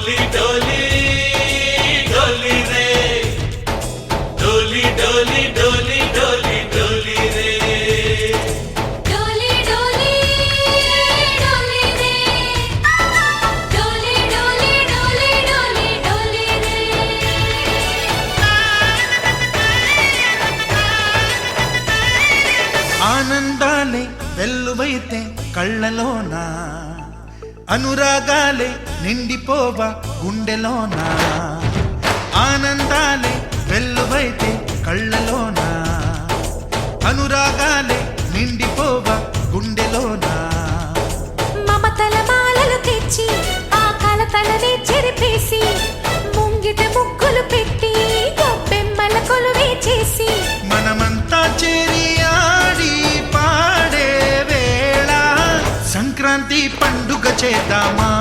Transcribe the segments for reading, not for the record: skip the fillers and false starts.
डोली डोली डोली रे डोली डोली डोली डोली डोली रे डोली डोली डोली रे डोली डोली डोली डोली डोली रे ఆనందాలే వెల్లువైతే కళ్ళలోనా అనురాగాలే నిండిపోవా గుండెలోనా ఆనందాలే వెల్లువైతే కళ్ళలోనా అనురాగాలే నిండిపోవా గుండెలోనా మమతల మాలలు తెచ్చి ఆ కలతలనే చెరిపేసి ముంగిట ముగ్గులు పెట్టి గొప్పెమ్మల కొలువే చేసి మనమంతా చేరి ఆడి పాడే వేళ సంక్రాంతి పండుగ చేద్దామా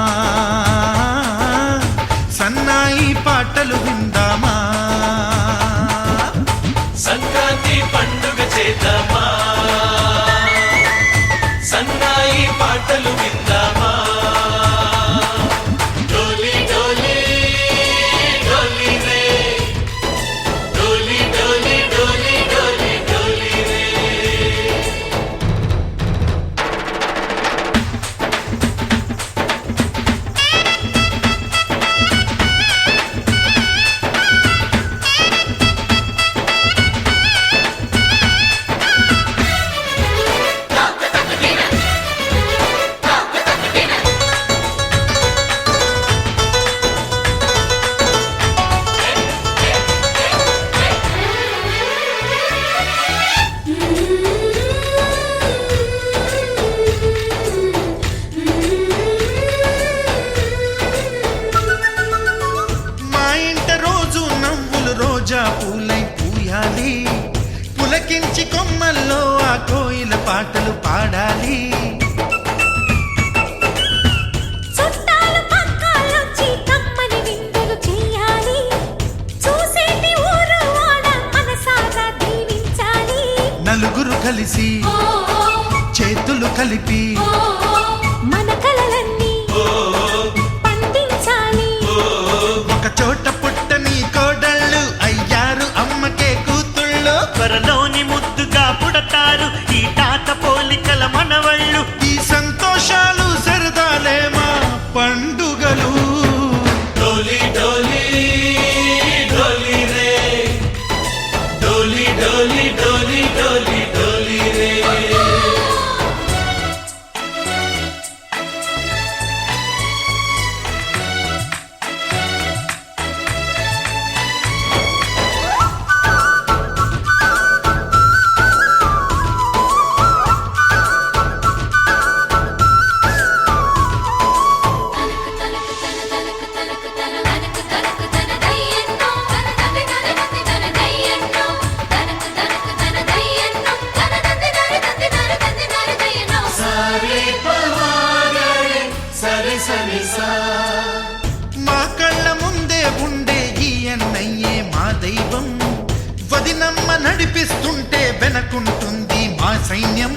సన్నాయి పాటలు విందామా సంక్రాంతి పండుగ చేద్దామా సన్నాయి పాటలు విందామా డోలి డోలి డోలి రే డోలి డోలి డోలి డోలి డోలి రే మా ఇంట రోజు నవ్వులు రోజా పూలై పూయాలి పులకించి కొమ్మల్లో ఆ కోయిల పాటలు పాడాలి చుట్టాలు పక్కాలొచ్చి కమ్మని విందులు చెయ్యాలి చూసేటి ఊరు వాడ మనసారా దీవించాలి నలుగురు కలిసి చేతులు కలిపి మన కలలన్నీ పండించాలి ఒక చోట పుట్టని కోడళ్ళు అయ్యారు అమ్మకే కూతుళ్ళు త్వరలోని ముద్దుగా పుడతారు ఈ తాత పోలికల మనవళ్ళు ఈ సంతోషాలు సరదాలే మా పండుగలు डोली डोली डोली रे डोली डोली डोली डोली डोली रे सारे पवारे सरे सरे सा మా కళ్ళ ముందే ఉండే ఈ అన్నయ్యే మా దైవం వదినమ్మ నడిపిస్తుంటే వెనకుంటుంది మా సైన్యం